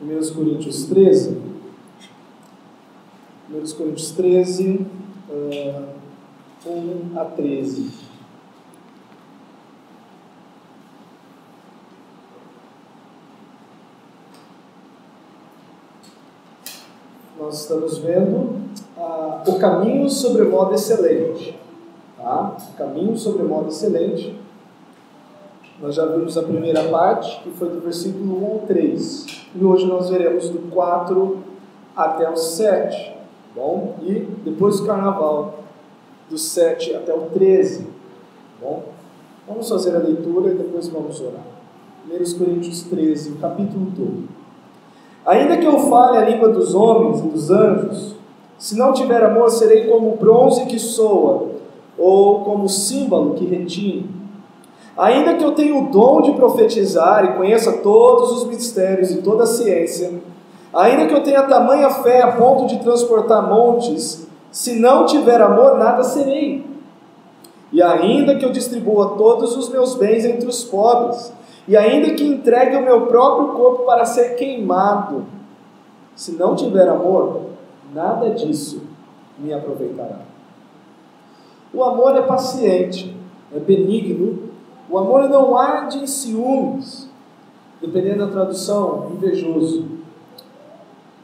1 Coríntios 13. 1 Coríntios 13, 1 a 13. Nós estamos vendo o caminho sobremodo excelente. Tá? O caminho sobremodo excelente. Nós já vimos a primeira parte, que foi do versículo 1 ao 3. E hoje nós veremos do 4 até o 7. Bom? E depois do carnaval, do 7 até o 13. Bom? Vamos fazer a leitura e depois vamos orar. 1 Coríntios 13, o capítulo todo. Ainda que eu fale a língua dos homens e dos anjos, se não tiver amor, serei como o bronze que soa, ou como o símbolo que retine. Ainda que eu tenha o dom de profetizar e conheça todos os mistérios e toda a ciência, ainda que eu tenha tamanha fé a ponto de transportar montes, se não tiver amor, nada serei. E ainda que eu distribua todos os meus bens entre os pobres, e ainda que entregue o meu próprio corpo para ser queimado, se não tiver amor, nada disso me aproveitará. O amor é paciente, é benigno. O amor não arde em ciúmes, dependendo da tradução, invejoso.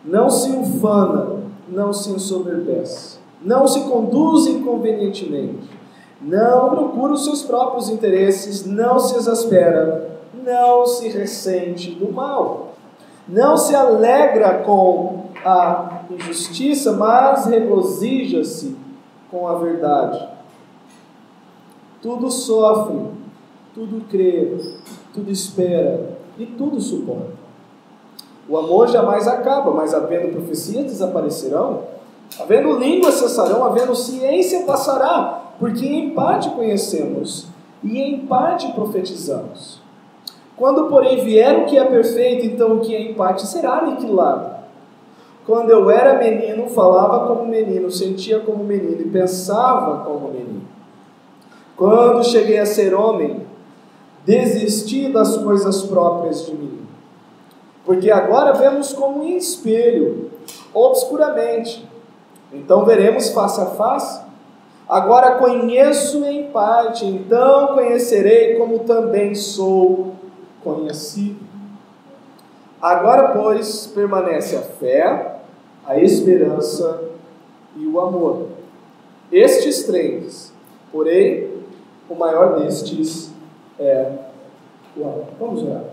Não se ufana, não se ensoberbece, não se conduz inconvenientemente, não procura os seus próprios interesses, não se exaspera, não se ressente do mal, não se alegra com a injustiça, mas regozija-se com a verdade. Tudo sofre, tudo crê, tudo espera e tudo suporta. O amor jamais acaba, mas havendo profecias desaparecerão, havendo língua cessarão, havendo ciência passará, porque em parte conhecemos e em parte profetizamos. Quando, porém, vier o que é perfeito, então o que é em parte será aniquilado. Quando eu era menino, falava como menino, sentia como menino e pensava como menino. Quando cheguei a ser homem, desisti das coisas próprias de mim. Porque agora vemos como em espelho, obscuramente. Então veremos face a face. Agora conheço em parte, então conhecerei como também sou conhecido. Agora, pois, permanece a fé, a esperança e o amor. Estes três, porém, o maior destes é o amor. Vamos orar.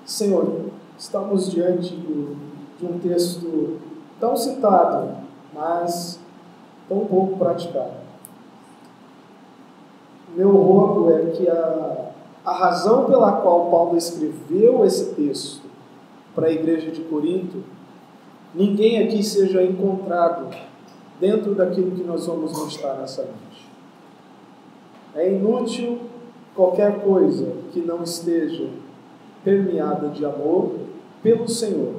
Senhor, estamos diante de um texto tão citado, mas tão pouco praticado. Meu rogo é que a razão pela qual Paulo escreveu esse texto para a igreja de Corinto, ninguém aqui seja encontrado dentro daquilo que nós vamos mostrar nessa noite. É inútil qualquer coisa que não esteja permeada de amor pelo Senhor,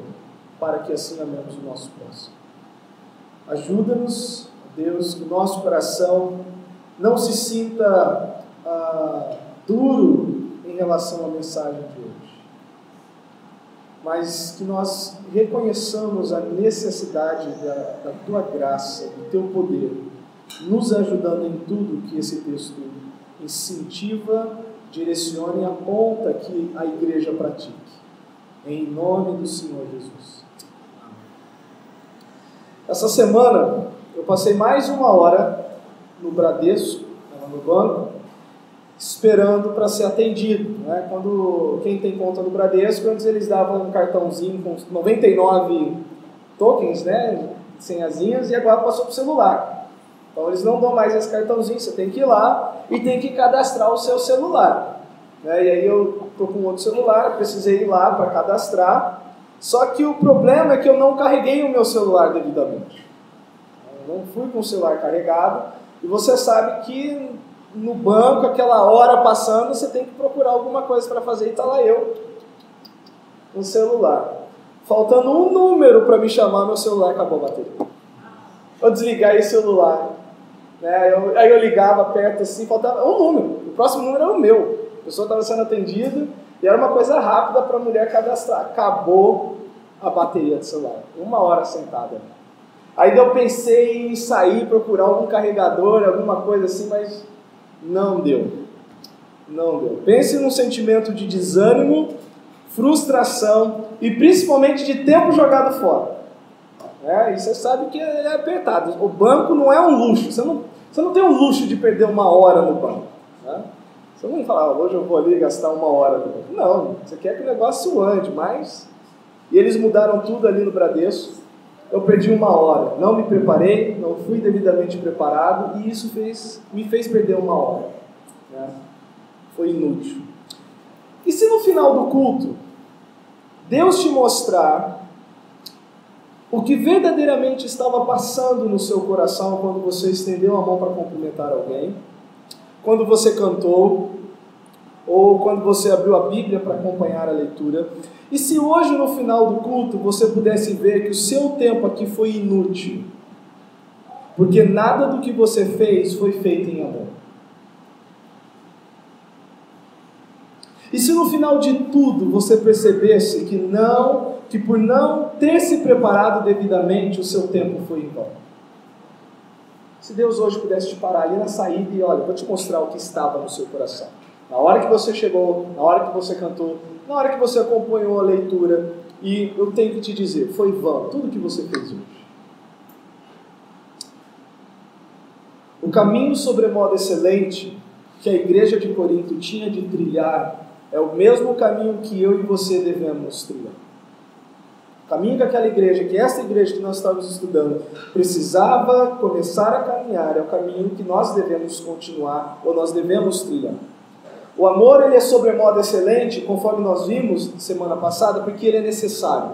para que assim amemos o nosso próximo. Ajuda-nos, Deus, que o nosso coração não se sinta duro em relação à mensagem de hoje, mas que nós reconheçamos a necessidade da Tua graça, do Teu poder, nos ajudando em tudo que esse texto incentiva, direciona e aponta que a igreja pratique. Em nome do Senhor Jesus. Amém. Essa semana eu passei mais uma hora no Bradesco, no banco, esperando para ser atendido. Né? Quem tem conta no Bradesco, antes eles davam um cartãozinho com 99 tokens, né, senhazinhas, e agora passou para o celular. Então eles não dão mais esse cartãozinho, você tem que ir lá e tem que cadastrar o seu celular. Né? E aí eu estou com outro celular, precisei ir lá para cadastrar, só que o problema é que eu não carreguei o meu celular devidamente. Eu não fui com o celular carregado, e você sabe que no banco, aquela hora passando, você tem que procurar alguma coisa para fazer, e está lá eu, com o celular. Faltando um número para me chamar, meu celular acabou a bateria. Eu desliguei o celular. Né? Aí eu ligava perto assim, faltava um número. O próximo número era o meu. A pessoa estava sendo atendida, E era uma coisa rápida para a mulher cadastrar. Acabou a bateria do celular. 1 hora sentada. Aí eu pensei em sair, procurar algum carregador, alguma coisa assim, mas não deu. Não deu. Pense num sentimento de desânimo, frustração e principalmente de tempo jogado fora. E você sabe que é apertado. O banco não é um luxo. Você não tem o luxo de perder 1 hora no banco. Né? Você não fala, hoje eu vou ali gastar 1 hora no banco. Não, você quer que o negócio ande, mas... E eles mudaram tudo ali no Bradesco. Eu perdi 1 hora. Não me preparei, não fui devidamente preparado e isso me fez perder 1 hora. Né? Foi inútil. E se no final do culto, Deus te mostrar o que verdadeiramente estava passando no seu coração quando você estendeu a mão para cumprimentar alguém, quando você cantou, ou quando você abriu a Bíblia para acompanhar a leitura, e se hoje no final do culto você pudesse ver que o seu tempo aqui foi inútil, porque nada do que você fez foi feito em amor. E se no final de tudo você percebesse que por não ter se preparado devidamente, o seu tempo foi em vão. Se Deus hoje pudesse te parar ali na saída e olha, vou te mostrar o que estava no seu coração. Na hora que você chegou, na hora que você cantou, na hora que você acompanhou a leitura, e eu tenho que te dizer, foi vão tudo que você fez hoje. O caminho sobremodo excelente que a igreja de Corinto tinha de trilhar é o mesmo caminho que eu e você devemos trilhar. O caminho que aquela igreja, que essa igreja que nós estávamos estudando, precisava começar a caminhar, é o caminho que nós devemos continuar, ou nós devemos trilhar. O amor, ele é sobremodo excelente, conforme nós vimos semana passada, porque ele é necessário.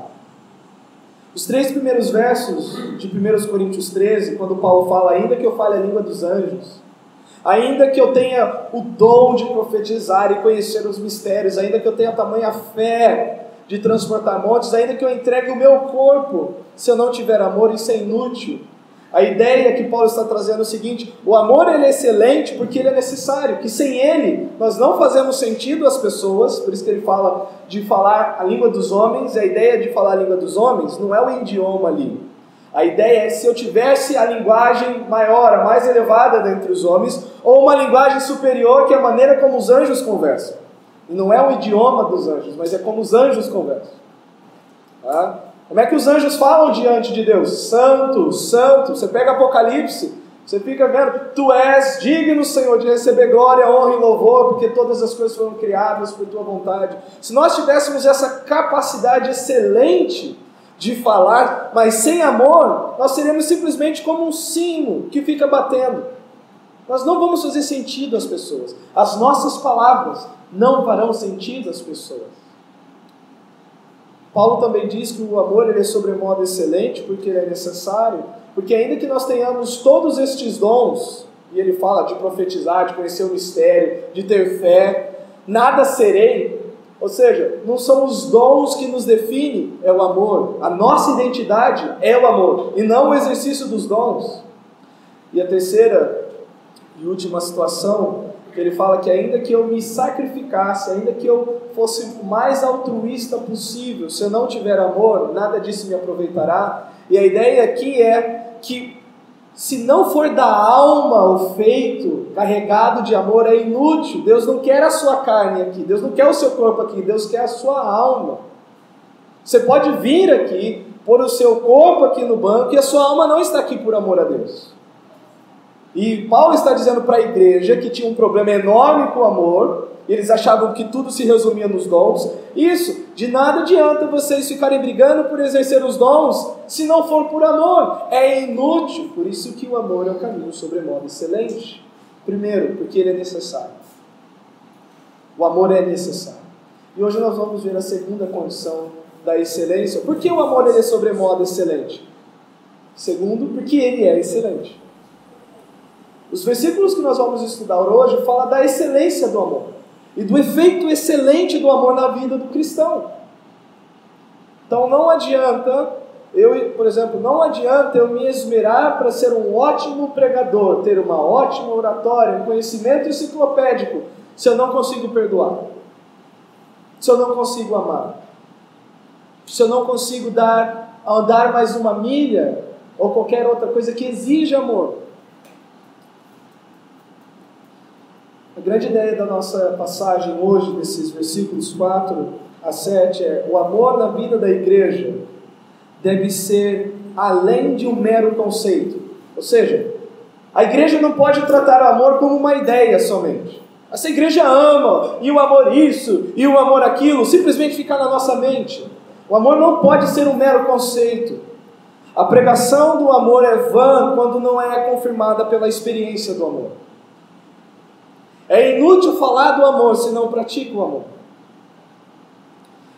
Os 3 primeiros versos de 1 Coríntios 13, quando Paulo fala, ainda que eu fale a língua dos anjos, ainda que eu tenha o dom de profetizar e conhecer os mistérios, ainda que eu tenha tamanha fé de transportar montes, ainda que eu entregue o meu corpo, se eu não tiver amor, isso é inútil. A ideia que Paulo está trazendo é o seguinte, o amor ele é excelente porque ele é necessário, que sem ele nós não fazemos sentido às pessoas, por isso que ele fala de falar a língua dos homens, e a ideia de falar a língua dos homens não é o idioma ali. A ideia é se eu tivesse a linguagem maior, a mais elevada dentre os homens, ou uma linguagem superior, que é a maneira como os anjos conversam. E não é o idioma dos anjos, mas é como os anjos conversam. Tá? Como é que os anjos falam diante de Deus? Santo, santo. Você pega Apocalipse, você fica vendo, tu és digno, Senhor, de receber glória, honra e louvor, porque todas as coisas foram criadas por tua vontade. Se nós tivéssemos essa capacidade excelente de falar, mas sem amor, nós seríamos simplesmente como um sino que fica batendo. Nós não vamos fazer sentido às pessoas. As nossas palavras não farão sentido às pessoas. Paulo também diz que o amor ele é sobremodo excelente, porque ele é necessário, porque ainda que nós tenhamos todos estes dons, e ele fala de profetizar, de conhecer o mistério, de ter fé, nada serei. Ou seja, não são os dons que nos definem, é o amor. A nossa identidade é o amor, e não o exercício dos dons. E a terceira e última situação, ele fala que ainda que eu me sacrificasse, ainda que eu fosse o mais altruísta possível, se eu não tiver amor, nada disso me aproveitará. E a ideia aqui é que se não for da alma o feito, carregado de amor, é inútil. Deus não quer a sua carne aqui, Deus não quer o seu corpo aqui, Deus quer a sua alma. Você pode vir aqui, pôr o seu corpo aqui no banco, e a sua alma não está aqui por amor a Deus. E Paulo está dizendo para a igreja que tinha um problema enorme com o amor, eles achavam que tudo se resumia nos dons. Isso, de nada adianta vocês ficarem brigando por exercer os dons, se não for por amor. É inútil, por isso que o amor é o caminho sobremodo excelente. Primeiro, porque ele é necessário. O amor é necessário. E hoje nós vamos ver a segunda condição da excelência. Por que o amor ele é sobremodo excelente? Segundo, porque ele é excelente. Os versículos que nós vamos estudar hoje falam da excelência do amor e do efeito excelente do amor na vida do cristão. Então não adianta, não adianta eu me esmerar para ser um ótimo pregador, ter uma ótima oratória, um conhecimento enciclopédico, se eu não consigo perdoar. se eu não consigo amar? Se eu não consigo andar mais uma milha ou qualquer outra coisa que exija amor? A grande ideia da nossa passagem hoje, desses versículos 4 a 7, é: o amor na vida da igreja deve ser além de um mero conceito. Ou seja, a igreja não pode tratar o amor como uma ideia somente. Essa igreja ama, e o amor isso, e o amor aquilo, simplesmente ficar na nossa mente. O amor não pode ser um mero conceito. A pregação do amor é vã quando não é confirmada pela experiência do amor. É inútil falar do amor se não pratica o amor.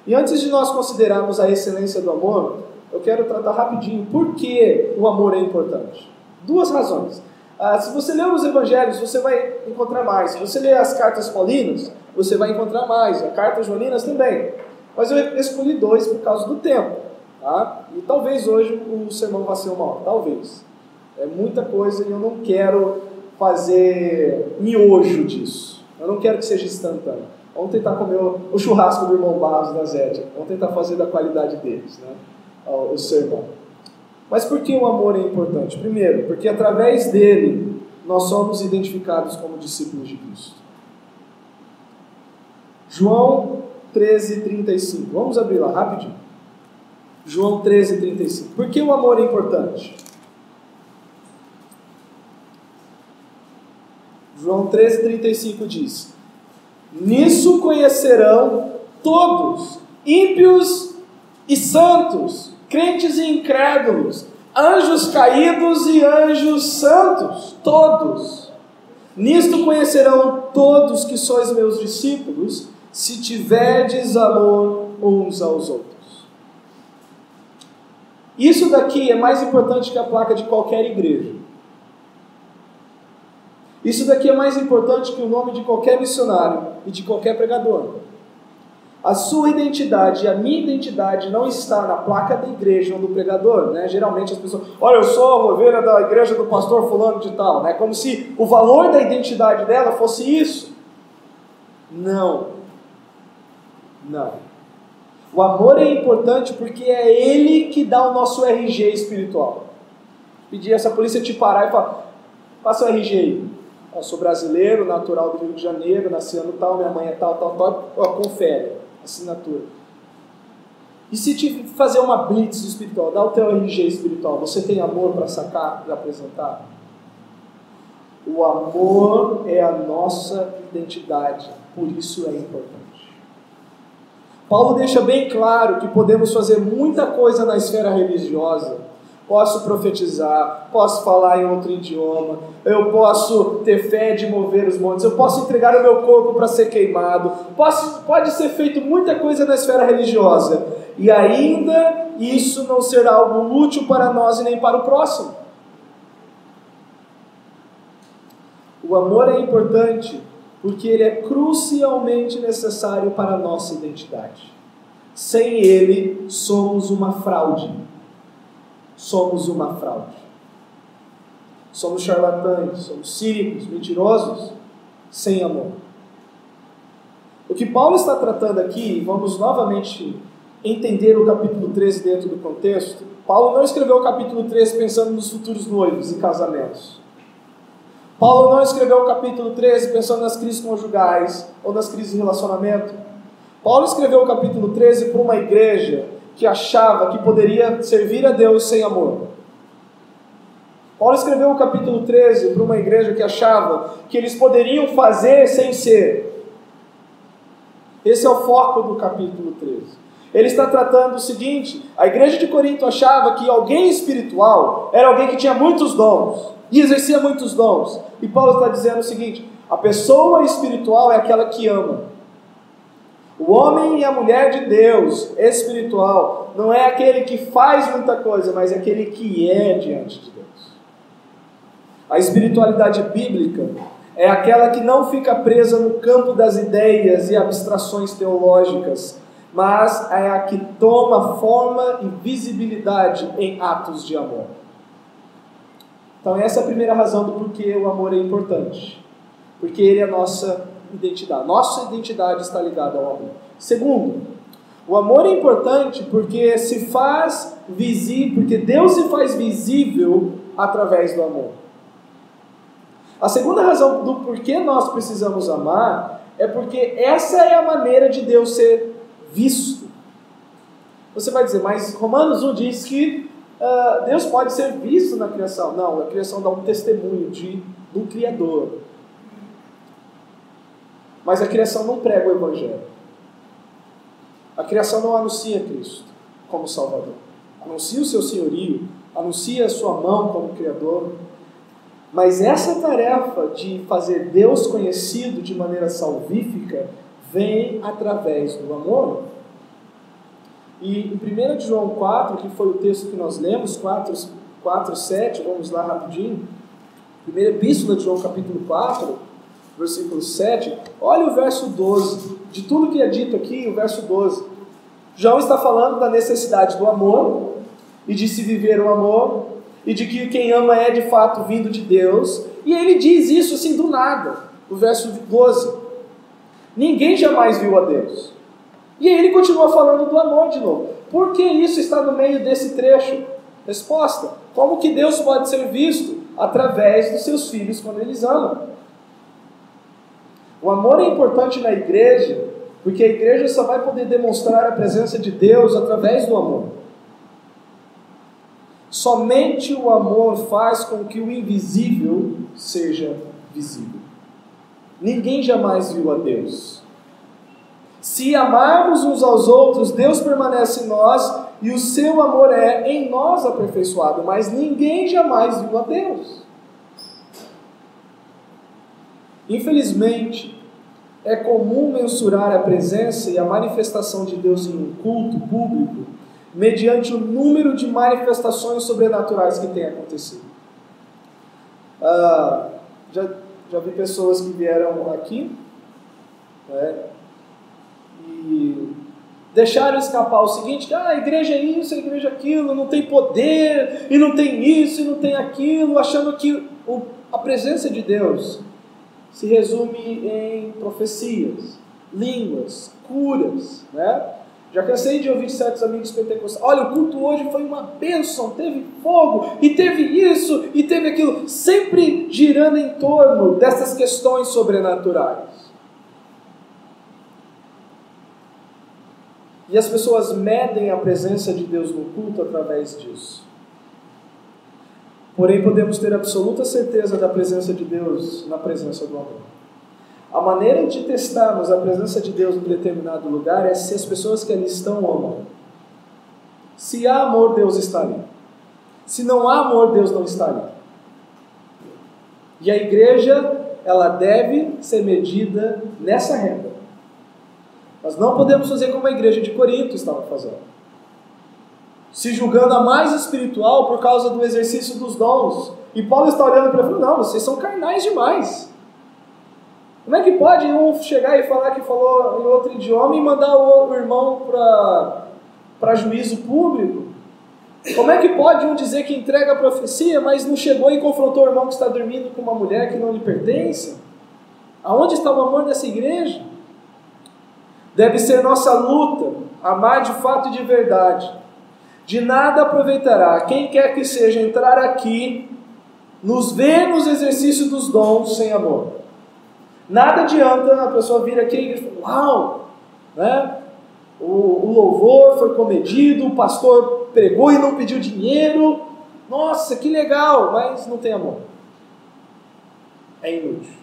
E antes de nós considerarmos a excelência do amor, eu quero tratar rapidinho por que o amor é importante. Duas razões. Se você ler os evangelhos, você vai encontrar mais. Se você ler as cartas paulinas, você vai encontrar mais. A carta joaninas também. Mas eu escolhi 2 por causa do tempo. Tá? E talvez hoje o sermão vá ser 1 hora. Talvez. É muita coisa e eu não quero fazer miojo disso. Eu não quero que seja instantâneo. Vamos tentar comer o churrasco do irmão Barros da Zétia. Vamos tentar fazer da qualidade deles, né? O sermão. Mas por que o amor é importante? Primeiro, porque através dele nós somos identificados como discípulos de Cristo. João 13:35. Vamos abrir lá rapidinho. João 13:35. Por que o amor é importante? João 13:35 diz: nisso conhecerão todos, ímpios e santos, crentes e incrédulos, anjos caídos e anjos santos, todos. Nisto conhecerão todos que sois meus discípulos, se tiverdes amor uns aos outros. Isso daqui é mais importante que a placa de qualquer igreja. Isso daqui é mais importante que o nome de qualquer missionário e de qualquer pregador. A sua identidade e a minha identidade não está na placa da igreja ou do pregador, né? Geralmente as pessoas, olha, eu sou a ovelha da igreja do pastor fulano de tal, né? Como se o valor da identidade dela fosse isso. Não. O amor é importante porque é ele que dá o nosso RG espiritual. Pedir essa polícia te parar e falar, passa o RG aí. Eu sou brasileiro, natural do Rio de Janeiro, nasci ano tal, minha mãe é tal, confere, assinatura. E se te fazer uma blitz espiritual, dá o teu RG espiritual, você tem amor para sacar, para apresentar? O amor é a nossa identidade, por isso é importante. Paulo deixa bem claro que podemos fazer muita coisa na esfera religiosa. Posso profetizar, posso falar em outro idioma, eu posso ter fé de mover os montes, eu posso entregar o meu corpo para ser queimado, pode ser feito muita coisa na esfera religiosa, e ainda isso não será algo útil para nós e nem para o próximo. O amor é importante porque ele é crucialmente necessário para a nossa identidade. Sem ele, somos uma fraude. Somos charlatães, somos cínicos, mentirosos, sem amor. O que Paulo está tratando aqui, vamos novamente entender o capítulo 13 dentro do contexto. Paulo não escreveu o capítulo 13 pensando nos futuros noivos e casamentos. Paulo não escreveu o capítulo 13 pensando nas crises conjugais ou nas crises de relacionamento. Paulo escreveu o capítulo 13 para uma igreja que achava que poderia servir a Deus sem amor. Paulo escreveu o capítulo 13 para uma igreja que achava que eles poderiam fazer sem ser. Esse é o foco do capítulo 13. Ele está tratando o seguinte: a igreja de Corinto achava que alguém espiritual era alguém que tinha muitos dons, e exercia muitos dons. E Paulo está dizendo o seguinte: a pessoa espiritual é aquela que ama. O homem e a mulher de Deus, espiritual, não é aquele que faz muita coisa, mas é aquele que é diante de Deus. A espiritualidade bíblica é aquela que não fica presa no campo das ideias e abstrações teológicas, mas é a que toma forma e visibilidade em atos de amor. Então essa é a primeira razão do porquê o amor é importante. Porque ele é a nossa identidade. Nossa identidade está ligada ao amor. Segundo, o amor é importante porque se faz visível, porque Deus se faz visível através do amor. A segunda razão do porquê nós precisamos amar é porque essa é a maneira de Deus ser visto. Você vai dizer, mas Romanos 1 diz que Deus pode ser visto na criação. Não, a criação dá um testemunho do Criador. Mas a criação não prega o Evangelho. A criação não anuncia Cristo como Salvador. Anuncia o seu senhorio, anuncia a sua mão como Criador. Mas essa tarefa de fazer Deus conhecido de maneira salvífica vem através do amor. E em 1 João 4, que foi o texto que nós lemos, 4, 7, vamos lá rapidinho. Primeira epístola de João, capítulo 4, versículo 7. Olha o verso 12. De tudo que é dito aqui, o verso 12. João está falando da necessidade do amor e de se viver o amor e de que quem ama é de fato vindo de Deus. E ele diz isso assim do nada. O verso 12. Ninguém jamais viu a Deus. E aí ele continua falando do amor de novo. Por que isso está no meio desse trecho? Resposta: como que Deus pode ser visto? Através dos seus filhos quando eles amam. O amor é importante na igreja, porque a igreja só vai poder demonstrar a presença de Deus através do amor. Somente o amor faz com que o invisível seja visível. Ninguém jamais viu a Deus. Se amarmos uns aos outros, Deus permanece em nós e o seu amor é em nós aperfeiçoado, mas ninguém jamais viu a Deus. Infelizmente, é comum mensurar a presença e a manifestação de Deus em um culto público mediante o número de manifestações sobrenaturais que tem acontecido. Já vi pessoas que vieram aqui, né, e deixaram escapar o seguinte: a igreja é isso, a igreja é aquilo, não tem poder, e não tem isso, e não tem aquilo, achando que a presença de Deus se resume em profecias, línguas, curas, né? Já cansei de ouvir de certos amigos pentecostais: olha, o culto hoje foi uma bênção, teve fogo, e teve isso, e teve aquilo, sempre girando em torno dessas questões sobrenaturais. E as pessoas medem a presença de Deus no culto através disso. Porém, podemos ter absoluta certeza da presença de Deus na presença do amor. A maneira de testarmos a presença de Deus em determinado lugar é se as pessoas que ali estão amam. Se há amor, Deus está ali. Se não há amor, Deus não está ali. E a igreja, ela deve ser medida nessa régua. Nós não podemos fazer como a igreja de Corinto estava fazendo, se julgando a mais espiritual por causa do exercício dos dons. E Paulo está olhando para ele e falando: não, vocês são carnais demais. Como é que pode um chegar e falar que falou em outro idioma e mandar o irmão para juízo público? Como é que pode um dizer que entrega a profecia, mas não chegou e confrontou o irmão que está dormindo com uma mulher que não lhe pertence? Aonde está o amor dessa igreja? Deve ser nossa luta, amar de fato e de verdade. De nada aproveitará quem quer que seja entrar aqui, nos ver nos exercícios dos dons sem amor. Nada adianta a pessoa vir aqui e falar: uau, né? O louvor foi comedido, o pastor pregou e não pediu dinheiro, nossa, que legal, mas não tem amor. É inútil.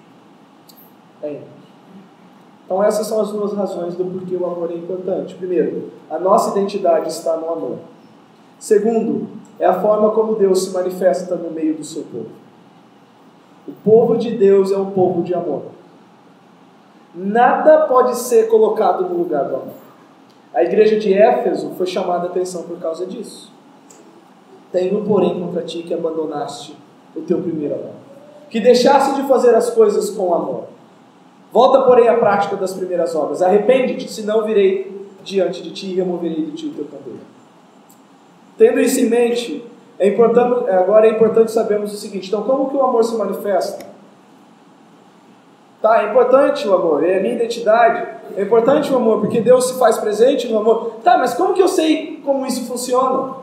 É inútil. Então essas são as duas razões do porquê o amor é importante. Primeiro, a nossa identidade está no amor. Segundo, é a forma como Deus se manifesta no meio do seu povo. O povo de Deus é um povo de amor. Nada pode ser colocado no lugar do amor. A igreja de Éfeso foi chamada a atenção por causa disso. Tenho, porém, contra ti que abandonaste o teu primeiro amor, que deixaste de fazer as coisas com amor. Volta, porém, à prática das primeiras obras. Arrepende-te, senão virei diante de ti e removerei de ti o teu candeeiro. Tendo isso em mente, agora é importante sabermos o seguinte: então, como que o amor se manifesta? Tá, é importante o amor, é a minha identidade. É importante o amor, porque Deus se faz presente no amor. Tá, mas como que eu sei como isso funciona?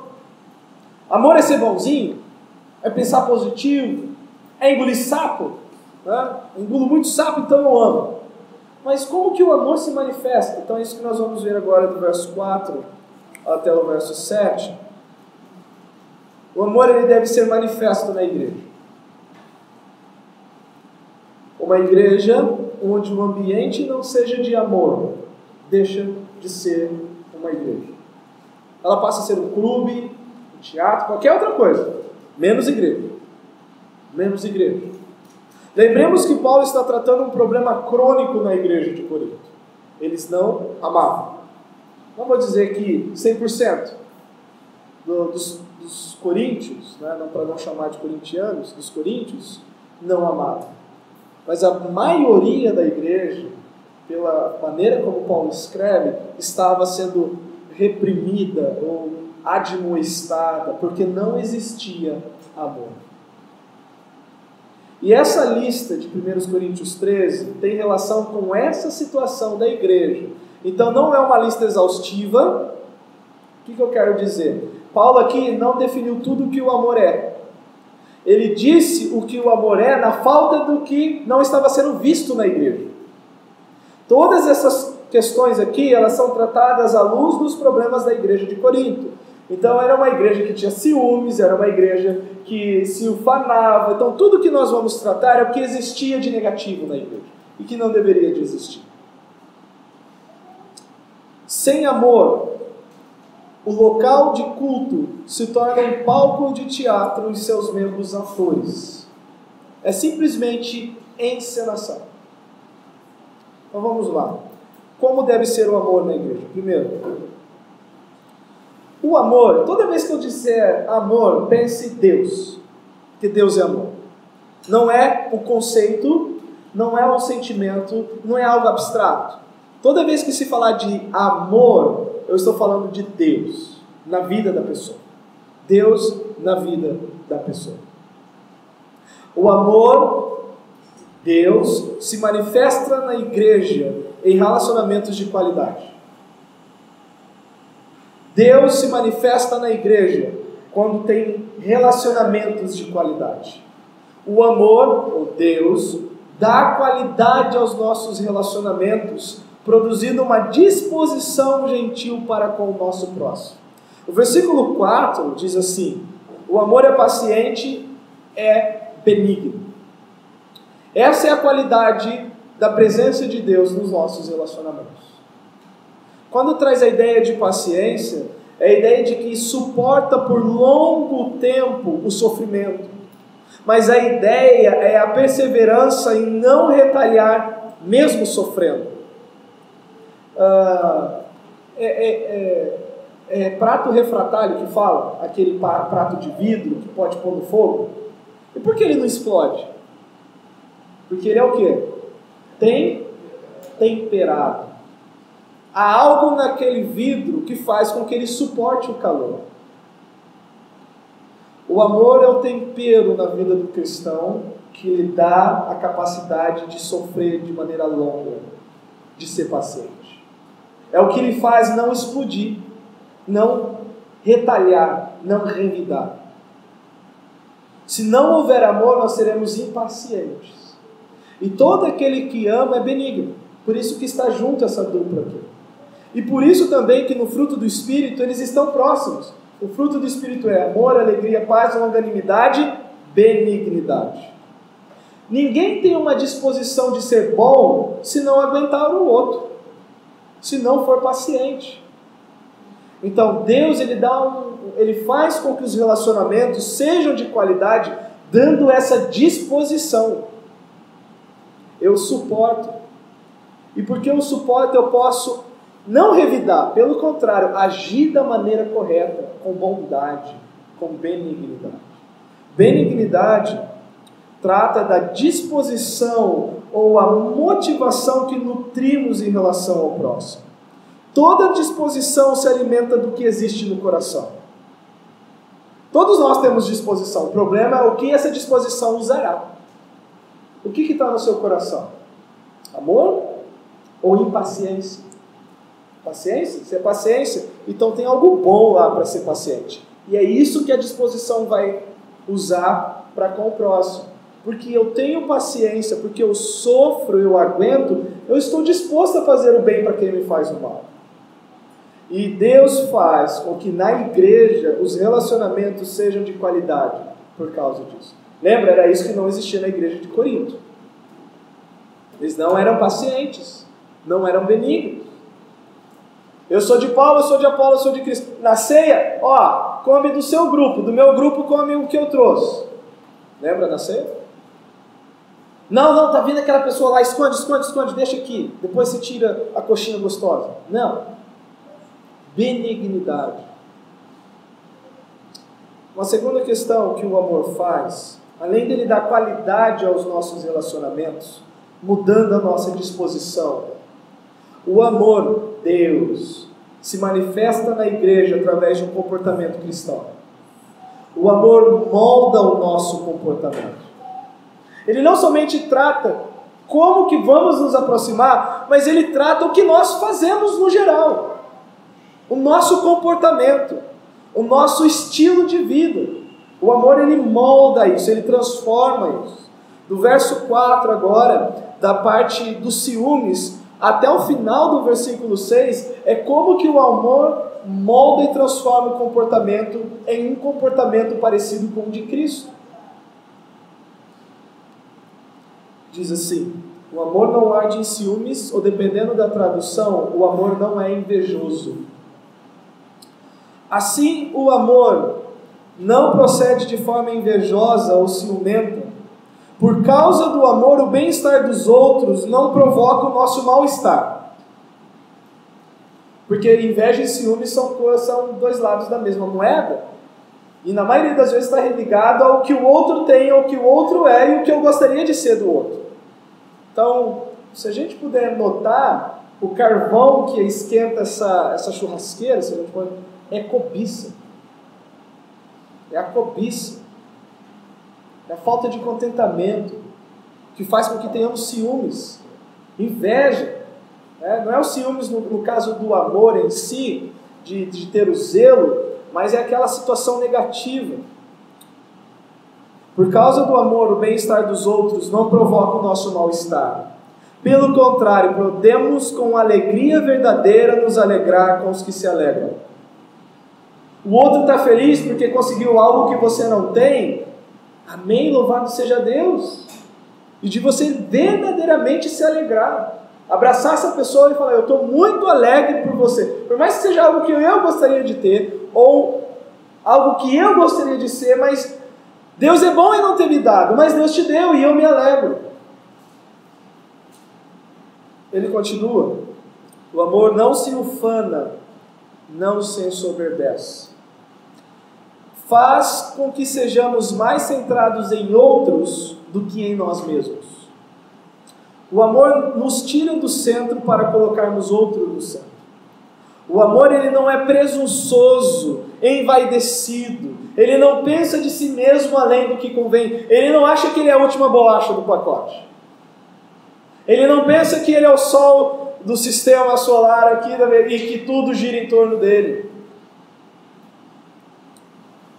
Amor é ser bonzinho? É pensar positivo? É engolir sapo? Né? Eu engulo muito sapo, então eu amo. Mas como que o amor se manifesta? Então é isso que nós vamos ver agora do verso 4 até o verso 7. O amor ele deve ser manifesto na igreja. Uma igreja onde o ambiente não seja de amor, deixa de ser uma igreja. Ela passa a ser um clube, um teatro, qualquer outra coisa, menos igreja. Menos igreja. Lembremos que Paulo está tratando um problema crônico na igreja de Corinto. Eles não amavam. Não vou dizer que 100% dos coríntios, né, para não chamar de corintianos, dos coríntios, não amavam. Mas a maioria da igreja, pela maneira como Paulo escreve, estava sendo reprimida ou admoestada, porque não existia amor. E essa lista de 1 Coríntios 13 tem relação com essa situação da igreja. Então não é uma lista exaustiva. O que eu quero dizer? Paulo aqui não definiu tudo o que o amor é. Ele disse o que o amor é na falta do que não estava sendo visto na igreja. Todas essas questões aqui, elas são tratadas à luz dos problemas da igreja de Corinto. Então era uma igreja que tinha ciúmes, era uma igreja que se ufanava. Então tudo que nós vamos tratar é o que existia de negativo na igreja e que não deveria de existir. Sem amor, o local de culto se torna um palco de teatro e seus membros atores. É simplesmente encenação. Então vamos lá. Como deve ser o amor na igreja? Primeiro, o amor, toda vez que eu disser amor, pense em Deus. Porque Deus é amor. Não é o conceito, não é um sentimento, não é algo abstrato. Toda vez que se falar de amor, eu estou falando de Deus na vida da pessoa. Deus na vida da pessoa. O amor, Deus, se manifesta na igreja em relacionamentos de qualidade. Deus se manifesta na igreja quando tem relacionamentos de qualidade. O amor, ou Deus, dá qualidade aos nossos relacionamentos, produzindo uma disposição gentil para com o nosso próximo. O versículo 4 diz assim: o amor é paciente, é benigno. Essa é a qualidade da presença de Deus nos nossos relacionamentos. Quando traz a ideia de paciência, é a ideia de que suporta por longo tempo o sofrimento. Mas a ideia é a perseverança em não retalhar, mesmo sofrendo. Prato refratário que fala, aquele prato de vidro que pode pôr no fogo. E por que ele não explode? Porque ele é o quê? Temperado. Há algo naquele vidro que faz com que ele suporte o calor. O amor é o tempero na vida do cristão que lhe dá a capacidade de sofrer de maneira longa, de ser paciente. É o que lhe faz não explodir, não retalhar, não revidar. Se não houver amor, nós seremos impacientes. E todo aquele que ama é benigno. Por isso que está junto essa dupla aqui. E por isso também que no fruto do Espírito eles estão próximos. O fruto do Espírito é amor, alegria, paz, longanimidade, benignidade. Ninguém tem uma disposição de ser bom se não aguentar o outro, se não for paciente. Então Deus ele faz com que os relacionamentos sejam de qualidade, dando essa disposição. Eu suporto. E porque eu suporto, eu posso não revidar, pelo contrário, agir da maneira correta, com bondade, com benignidade. Benignidade trata da disposição ou a motivação que nutrimos em relação ao próximo. Toda disposição se alimenta do que existe no coração. Todos nós temos disposição. O problema é o que essa disposição usará. O que está no seu coração? Amor ou impaciência? Paciência? Se é paciência, então tem algo bom lá para ser paciente. E é isso que a disposição vai usar para com o próximo. Porque eu tenho paciência, porque eu sofro, eu aguento, eu estou disposto a fazer o bem para quem me faz o mal. E Deus faz com que na igreja os relacionamentos sejam de qualidade por causa disso. Lembra? Era isso que não existia na igreja de Corinto. Eles não eram pacientes, não eram benignos. Eu sou de Paulo, eu sou de Apolo, eu sou de Cristo. Na ceia, come do seu grupo, do meu grupo come o que eu trouxe. Lembra na ceia? Não, tá vindo aquela pessoa lá, esconde, deixa aqui. Depois você tira a coxinha gostosa. Não. Benignidade. Uma segunda questão que o amor faz, além dele dar qualidade aos nossos relacionamentos, mudando a nossa disposição, o amor, Deus, se manifesta na igreja através de um comportamento cristão. O amor molda o nosso comportamento. Ele não somente trata como que vamos nos aproximar, mas ele trata o que nós fazemos no geral. O nosso comportamento, o nosso estilo de vida. O amor, ele molda isso, ele transforma isso. Do verso 4 agora, da parte dos ciúmes, até o final do versículo 6, é como que o amor molda e transforma o comportamento em um comportamento parecido com o de Cristo. Diz assim: o amor não arde em ciúmes, ou dependendo da tradução, o amor não é invejoso. Assim, o amor não procede de forma invejosa ou ciumenta. Por causa do amor, o bem-estar dos outros não provoca o nosso mal-estar. Porque inveja e ciúmes são dois lados da mesma moeda. E na maioria das vezes está ligado ao que o outro tem, ao que o outro é e o que eu gostaria de ser do outro. Então, se a gente puder notar, o carvão que esquenta essa churrasqueira, se a gente pode, é cobiça. É a cobiça. É a falta de contentamento que faz com que tenhamos ciúmes, inveja. Não é o ciúmes no caso do amor em si, de ter o zelo, mas é aquela situação negativa. Por causa do amor, o bem-estar dos outros não provoca o nosso mal-estar. Pelo contrário, podemos com alegria verdadeira nos alegrar com os que se alegram. O outro está feliz porque conseguiu algo que você não tem. Amém, louvado seja Deus. E de você verdadeiramente se alegrar. Abraçar essa pessoa e falar: eu estou muito alegre por você. Por mais que seja algo que eu gostaria de ter, ou algo que eu gostaria de ser, mas Deus é bom em não ter me dado, mas Deus te deu e eu me alegro. Ele continua: o amor não se ufana, não se ensoberbece. Faz com que sejamos mais centrados em outros do que em nós mesmos. O amor nos tira do centro para colocarmos outro no centro. O amor, ele não é presunçoso, envaidecido. Ele não pensa de si mesmo além do que convém. Ele não acha que ele é a última bolacha do pacote. Ele não pensa que ele é o sol do sistema solar aqui e que tudo gira em torno dele.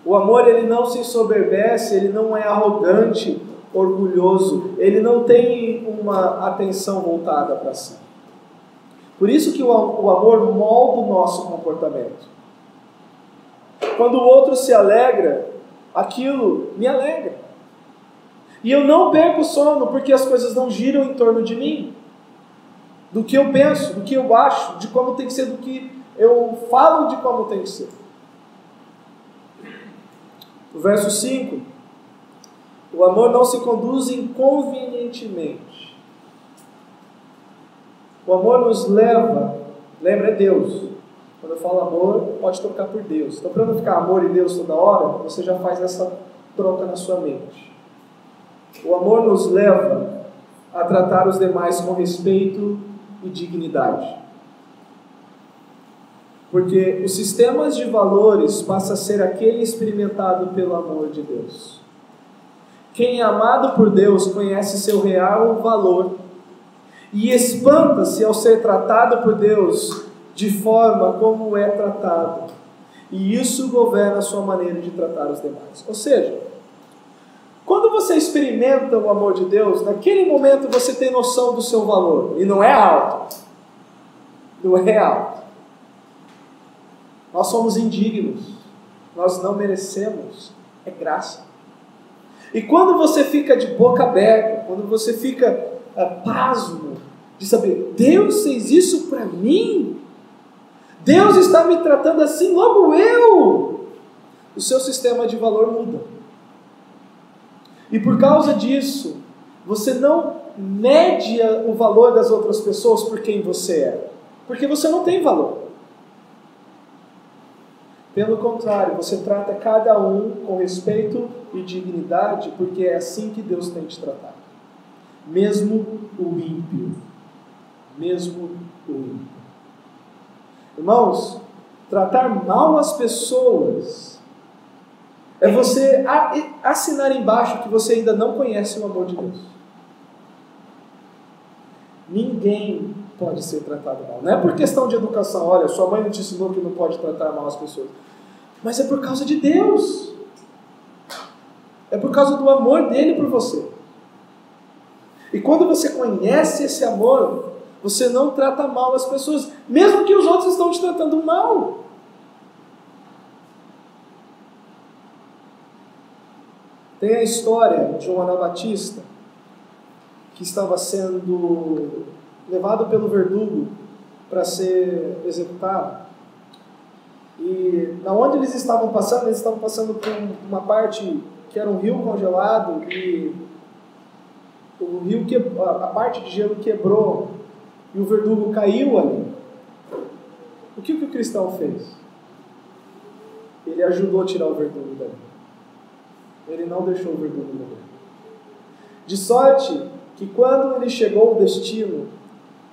O amor, ele não se ensoberbece, ele não é arrogante, orgulhoso, ele não tem uma atenção voltada para si. Por isso que o amor molda o nosso comportamento. Quando o outro se alegra, aquilo me alegra. E eu não perco o sono porque as coisas não giram em torno de mim. Do que eu penso, do que eu acho, de como tem que ser, do que eu falo de como tem que ser. No verso 5, o amor não se conduz inconvenientemente. O amor nos leva, lembra, é Deus. Quando eu falo amor, pode trocar por Deus. Então, para não ficar amor e Deus toda hora, você já faz essa troca na sua mente. O amor nos leva a tratar os demais com respeito e dignidade. Porque os sistemas de valores passa a ser aquele experimentado pelo amor de Deus. Quem é amado por Deus conhece seu real valor e espanta-se ao ser tratado por Deus de forma como é tratado. E isso governa a sua maneira de tratar os demais. Ou seja, quando você experimenta o amor de Deus, naquele momento você tem noção do seu valor. E não é alto. Não é alto. Nós somos indignos. Nós não merecemos. É graça. E quando você fica de boca aberta, quando você fica pasmo de saber, Deus fez isso para mim? Deus está me tratando assim, logo eu! O seu sistema de valor muda. E por causa disso, você não mede o valor das outras pessoas por quem você é. Porque você não tem valor. Pelo contrário, você trata cada um com respeito e dignidade, porque é assim que Deus tem te tratado. Mesmo o ímpio. Mesmo o ímpio. Irmãos, tratar mal as pessoas é você assinar embaixo que você ainda não conhece o amor de Deus. Ninguém pode ser tratado mal. Não é por questão de educação. Olha, sua mãe não te ensinou que não pode tratar mal as pessoas. Mas é por causa de Deus. É por causa do amor dele por você. E quando você conhece esse amor, você não trata mal as pessoas, mesmo que os outros estão te tratando mal. Tem a história de um Anabatista que estava sendo levado pelo verdugo para ser executado. E na onde eles estavam passando por uma parte que era um rio congelado e o rio a parte de gelo quebrou e o verdugo caiu ali. O que o cristão fez? Ele ajudou a tirar o verdugo dali. Ele não deixou o verdugo morrer. De sorte que quando ele chegou ao destino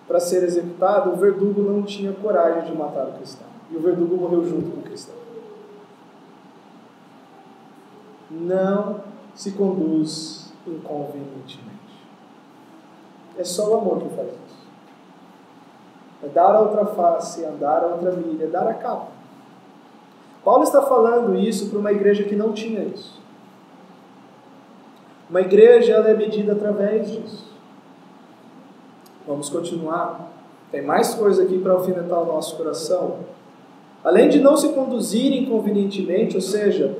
para ser executado, o verdugo não tinha coragem de matar o cristão. E o verdugo morreu junto com o cristão. Não se conduz inconvenientemente. É só o amor que faz isso. É dar a outra face, andar a outra milha, dar a capa. Paulo está falando isso para uma igreja que não tinha isso. Uma igreja, ela é medida através disso. Vamos continuar. Tem mais coisa aqui para alfinetar o nosso coração. Além de não se conduzir inconvenientemente, ou seja,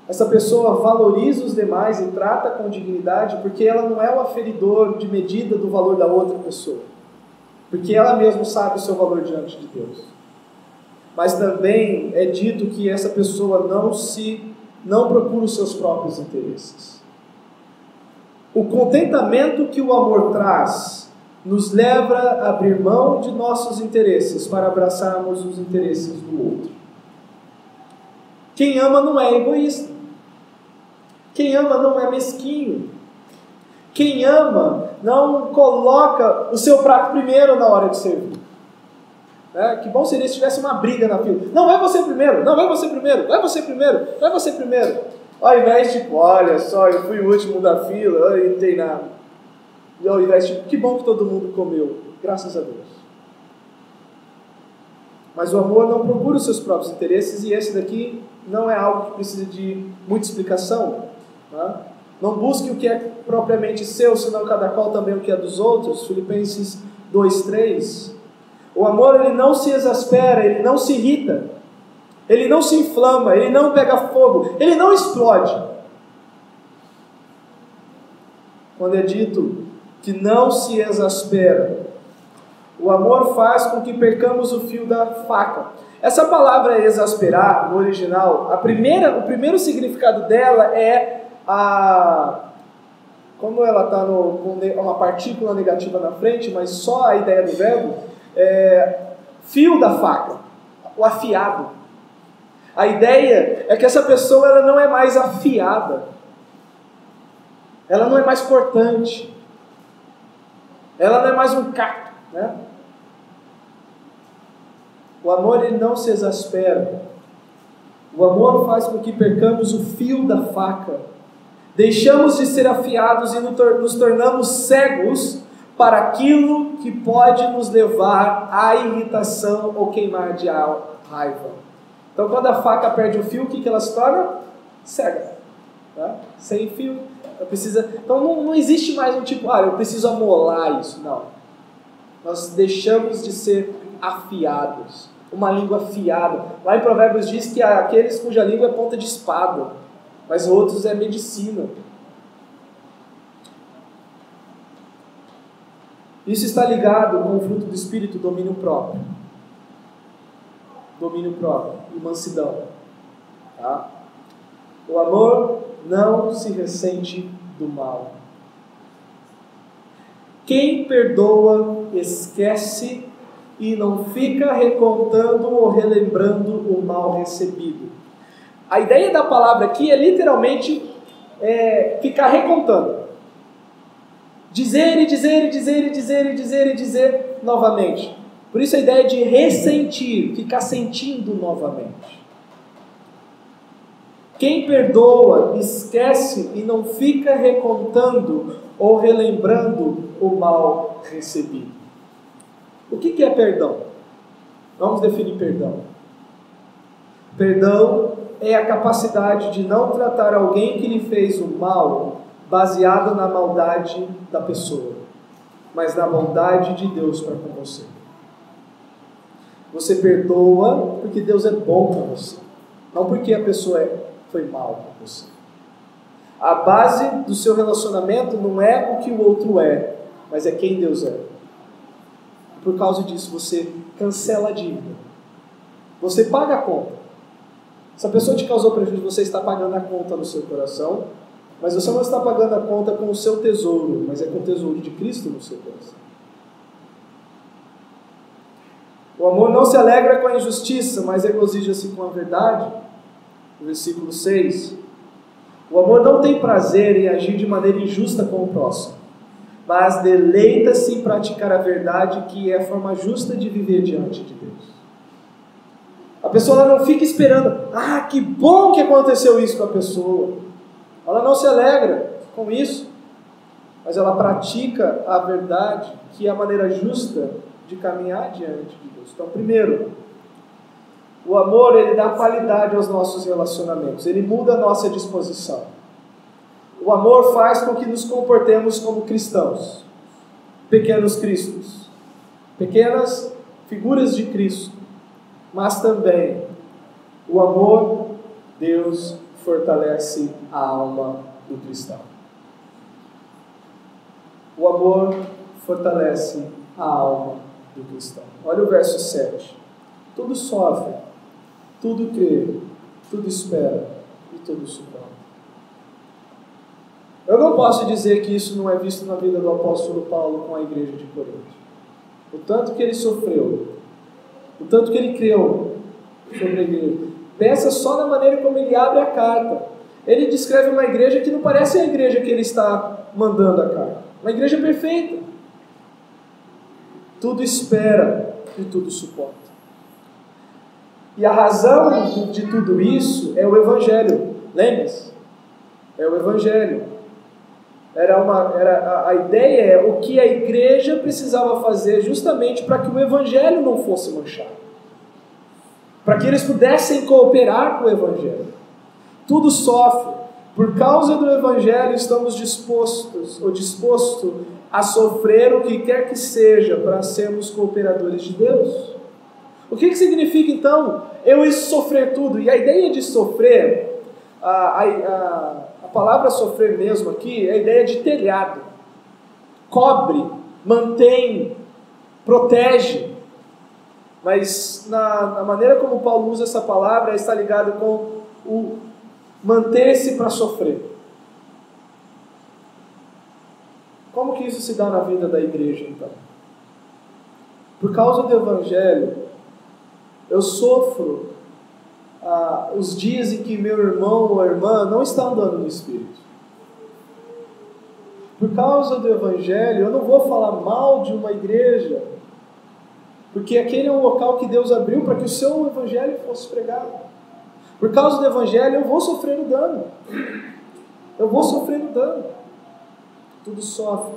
essa pessoa valoriza os demais e trata com dignidade, porque ela não é o aferidor de medida do valor da outra pessoa. Porque ela mesma sabe o seu valor diante de Deus. Mas também é dito que essa pessoa não procura os seus próprios interesses. O contentamento que o amor traz nos leva a abrir mão de nossos interesses para abraçarmos os interesses do outro. Quem ama não é egoísta. Quem ama não é mesquinho. Quem ama não coloca o seu prato primeiro na hora de servir. Que bom seria se tivesse uma briga na fila. Não, vai você primeiro. Não, vai você primeiro. Vai você primeiro. Vai você primeiro. Ao invés de, olha só, eu fui o último da fila, e não tem nada. E ao invés de, que bom que todo mundo comeu. Graças a Deus. Mas o amor não procura os seus próprios interesses, e esse daqui não é algo que precisa de muita explicação. Não busque o que é propriamente seu, senão cada qual também o que é dos outros. Filipenses 2:3. O amor, ele não se exaspera, ele não se irrita, ele não se inflama, ele não pega fogo, ele não explode. Quando é dito que não se exaspera, o amor faz com que percamos o fio da faca. Essa palavra exasperar, no original, o primeiro significado dela é como ela está com uma partícula negativa na frente, mas só a ideia do verbo, fio da faca, o afiado. A ideia é que essa pessoa ela não é mais afiada, ela não é mais cortante, ela não é mais um cacto, né? O amor, ele não se exaspera. O amor faz com que percamos o fio da faca. Deixamos de ser afiados e nos tornamos cegos para aquilo que pode nos levar à irritação ou queimar de raiva. Então, quando a faca perde o fio, o que ela se torna? Cega. Tá? Sem fio. Então, não existe mais um tipo, eu preciso amolar isso. Não. Nós deixamos de ser afiados. Uma língua afiada. Lá em Provérbios diz que aqueles cuja língua é ponta de espada, mas outros é medicina. Isso está ligado com o fruto do Espírito, domínio próprio. Domínio próprio e mansidão. Tá? O amor não se ressente do mal. Quem perdoa, esquece e não fica recontando ou relembrando o mal recebido. A ideia da palavra aqui é literalmente ficar recontando. Dizer e dizer e dizer e dizer e dizer e dizer novamente. Por isso a ideia de ressentir, ficar sentindo novamente. Quem perdoa, esquece e não fica recontando ou relembrando o mal recebido. O que é perdão? Vamos definir perdão. Perdão é a capacidade de não tratar alguém que lhe fez o mal baseado na maldade da pessoa, mas na bondade de Deus para com você. Você perdoa porque Deus é bom para você, não porque a pessoa foi mal para você. A base do seu relacionamento não é o que o outro é, mas é quem Deus é. Por causa disso, você cancela a dívida. Você paga a conta. Se a pessoa te causou prejuízo, você está pagando a conta no seu coração, mas você não está pagando a conta com o seu tesouro, mas é com o tesouro de Cristo no seu coração. O amor não se alegra com a injustiça, mas regozija-se com a verdade. No versículo 6. O amor não tem prazer em agir de maneira injusta com o próximo, mas deleita-se em praticar a verdade, que é a forma justa de viver diante de Deus. A pessoa ela não fica esperando, que bom que aconteceu isso com a pessoa. Ela não se alegra com isso, mas ela pratica a verdade, que é a maneira justa de caminhar diante de Deus. Então, primeiro, o amor ele dá qualidade aos nossos relacionamentos, ele muda a nossa disposição. O amor faz com que nos comportemos como cristãos, pequenos cristos, pequenas figuras de Cristo, mas também o amor, Deus fortalece a alma do cristão. O amor fortalece a alma do cristão. Olha o verso 7. Tudo sofre, tudo crê, tudo espera e tudo suporta. Eu não posso dizer que isso não é visto na vida do apóstolo Paulo com a igreja de Corinto. O tanto que ele sofreu, o tanto que ele creu sobre a igreja. Pensa só na maneira como ele abre a carta. Ele descreve uma igreja que não parece a igreja que ele está mandando a carta. Uma igreja perfeita. Tudo espera e tudo suporta. E a razão de tudo isso é o Evangelho. Lembra-se? É o Evangelho. A ideia é o que a igreja precisava fazer justamente para que o Evangelho não fosse manchado. Para que eles pudessem cooperar com o Evangelho. Tudo sofre. Por causa do Evangelho estamos dispostos a sofrer o que quer que seja para sermos cooperadores de Deus. O que significa então eu sofrer tudo? E a ideia de sofrer, a palavra sofrer mesmo aqui é a ideia de telhado. Cobre, mantém, protege. Mas na maneira como Paulo usa essa palavra, está ligado com o manter-se para sofrer. Como que isso se dá na vida da igreja, então? Por causa do Evangelho, eu sofro os dias em que meu irmão ou irmã não está andando no Espírito. Por causa do Evangelho, eu não vou falar mal de uma igreja, porque aquele é um local que Deus abriu para que o seu Evangelho fosse pregado. Por causa do Evangelho, eu vou sofrendo dano. Eu vou sofrendo dano. Tudo sofre.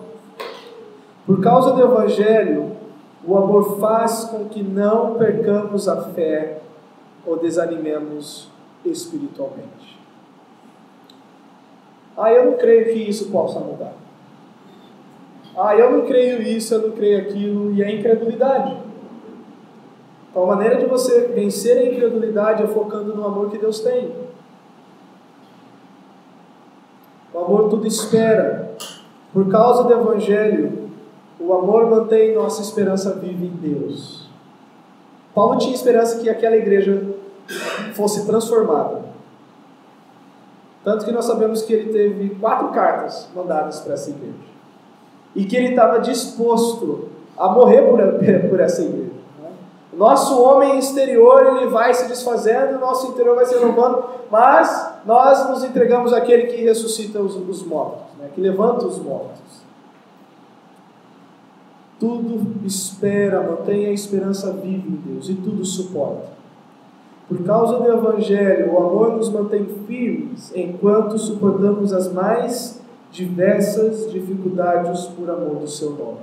Por causa do Evangelho, o amor faz com que não percamos a fé ou desanimemos espiritualmente. Eu não creio que isso possa mudar. Eu não creio isso, eu não creio aquilo, e é incredulidade. Então, a maneira de você vencer a incredulidade é focando no amor que Deus tem. O amor tudo espera. Por causa do Evangelho, o amor mantém nossa esperança viva em Deus. Paulo tinha esperança que aquela igreja fosse transformada. Tanto que nós sabemos que ele teve 4 cartas mandadas para essa igreja. E que ele estava disposto a morrer por essa igreja. O nosso homem exterior ele vai se desfazendo, o nosso interior vai se renovando, mas nós nos entregamos àquele que ressuscita os mortos, que levanta os mortos. Tudo espera, mantém a esperança viva em Deus e tudo suporta. Por causa do Evangelho, o amor nos mantém firmes enquanto suportamos as mais diversas dificuldades por amor do seu nome.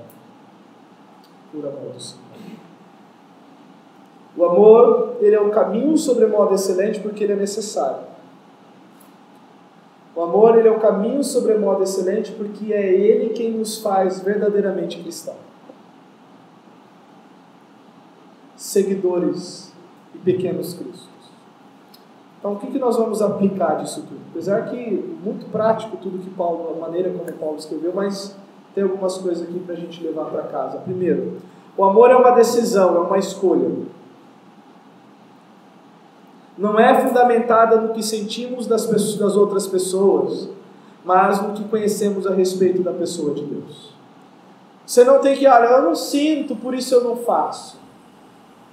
Por amor do seu nome. O amor, ele é um caminho sobremodo excelente porque ele é necessário. O amor, ele é um caminho sobremodo excelente porque é ele quem nos faz verdadeiramente cristãos. Seguidores e pequenos cristos. Então, o que nós vamos aplicar disso tudo? Apesar que muito prático tudo que Paulo, a maneira como Paulo escreveu, mas tem algumas coisas aqui para a gente levar para casa. Primeiro, o amor é uma decisão, é uma escolha. Não é fundamentada no que sentimos das outras pessoas, mas no que conhecemos a respeito da pessoa de Deus. Você não tem que, eu não sinto, por isso eu não faço.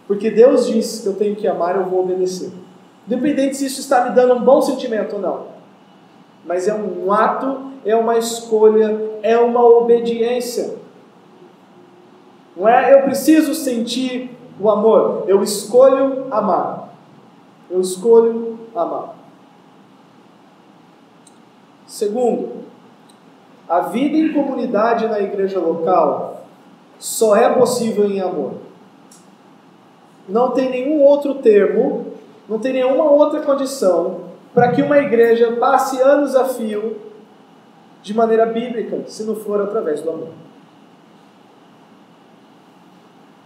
Porque Deus disse que eu tenho que amar, eu vou obedecer. Independente se isso está me dando um bom sentimento ou não. Mas é um ato, é uma escolha, é uma obediência. Não é eu preciso sentir o amor, eu escolho amar. Eu escolho amar. Segundo, a vida em comunidade na igreja local só é possível em amor. Não tem nenhum outro termo, não tem nenhuma outra condição para que uma igreja passe anos a fio de maneira bíblica, se não for através do amor.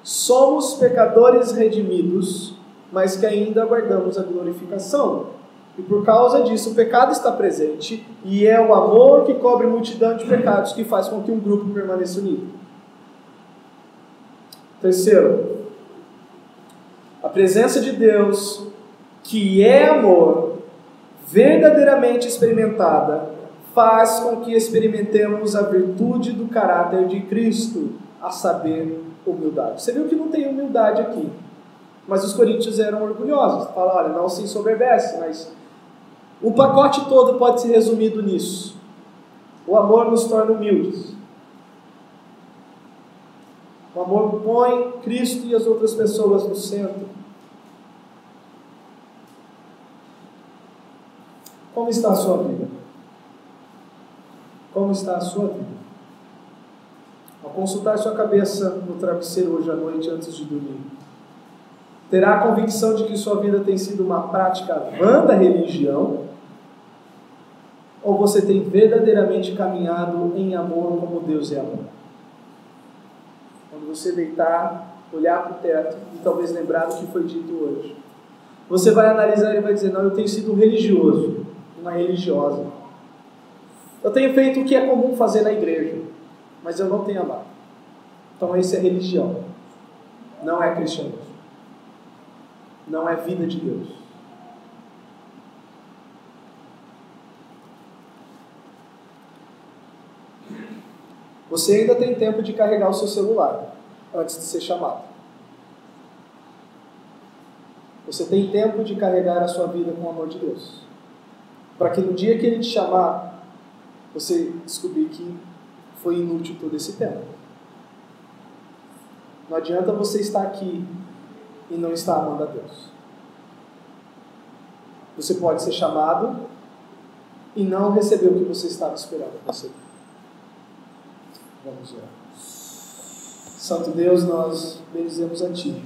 Somos pecadores redimidos, mas que ainda aguardamos a glorificação. E por causa disso o pecado está presente, e é o amor que cobre multidão de pecados que faz com que um grupo permaneça unido. Terceiro, a presença de Deus, que é amor, verdadeiramente experimentada, faz com que experimentemos a virtude do caráter de Cristo, a saber, humildade. Você viu que não tem humildade aqui. Mas os coríntios eram orgulhosos. Fala, olha, não se ensoberbece, mas o pacote todo pode ser resumido nisso. O amor nos torna humildes. O amor põe Cristo e as outras pessoas no centro. Como está a sua vida? Como está a sua vida? Ao consultar sua cabeça no travesseiro hoje à noite antes de dormir, terá a convicção de que sua vida tem sido uma prática vã da religião? Ou você tem verdadeiramente caminhado em amor como Deus é amor? Quando você deitar, olhar para o teto e talvez lembrar do que foi dito hoje, você vai analisar e vai dizer, não, eu tenho sido um religioso, uma religiosa. Eu tenho feito o que é comum fazer na igreja, mas eu não tenho amado. Então isso é religião, não é cristianismo. Não é vida de Deus. Você ainda tem tempo de carregar o seu celular antes de ser chamado. Você tem tempo de carregar a sua vida com o amor de Deus. Para que no dia que Ele te chamar, você descobrir que foi inútil todo esse tempo. Não adianta você estar aqui e não estar amando a Deus. Você pode ser chamado e não receber o que você estava esperando receber. Vamos orar. Santo Deus, nós bendizemos a Ti,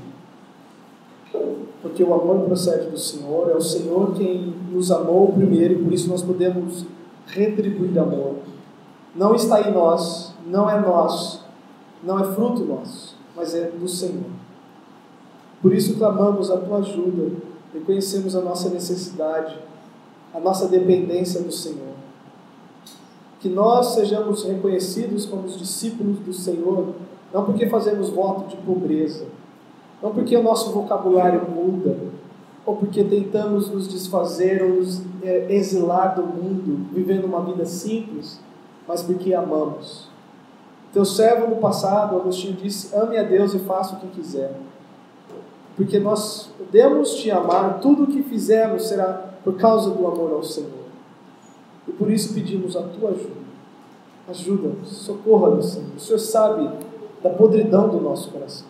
porque o amor procede do Senhor, é o Senhor quem nos amou primeiro, e por isso nós podemos retribuir amor. Não está em nós, não é nosso, não é fruto nosso, mas é do Senhor. Por isso clamamos a Tua ajuda, reconhecemos a nossa necessidade, a nossa dependência do Senhor. Que nós sejamos reconhecidos como os discípulos do Senhor, não porque fazemos voto de pobreza, não porque o nosso vocabulário muda, ou porque tentamos nos desfazer ou nos exilar do mundo, vivendo uma vida simples, mas porque amamos. Teu servo no passado, Agostinho disse, ame a Deus e faça o que quiser. Porque nós podemos te amar, tudo o que fizermos será por causa do amor ao Senhor. E por isso pedimos a Tua ajuda. Ajuda-nos, socorra-nos, Senhor. O Senhor sabe da podridão do nosso coração.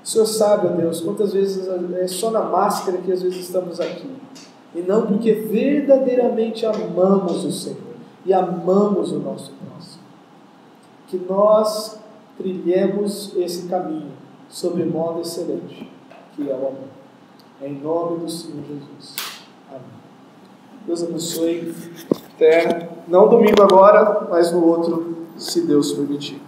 O Senhor sabe, ó Deus, quantas vezes é só na máscara que às vezes estamos aqui. E não porque verdadeiramente amamos o Senhor e amamos o nosso próximo. Que nós trilhemos esse caminho sobre modo excelente, que é o amor. Em nome do Senhor Jesus. Amém. Deus abençoe. Até, não domingo agora, mas no outro, se Deus permitir.